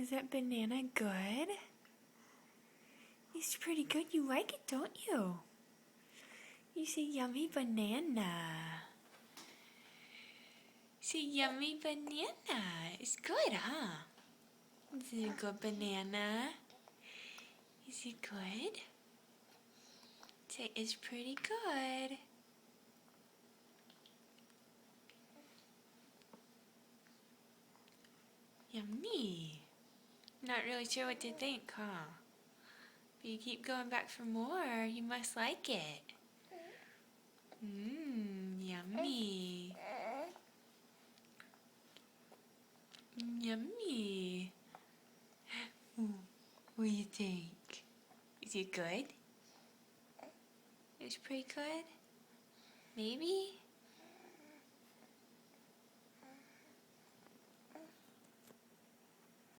Is that banana good? It's pretty good. You like it, don't you? You say yummy banana. Say yummy banana. It's good, huh? Is it a good banana? Is it good? Say it's pretty good. Yummy. Not really sure what to think, huh? But you keep going back for more. You must like it. Yummy. Yummy. What do you think? Is it good? It's pretty good? Maybe?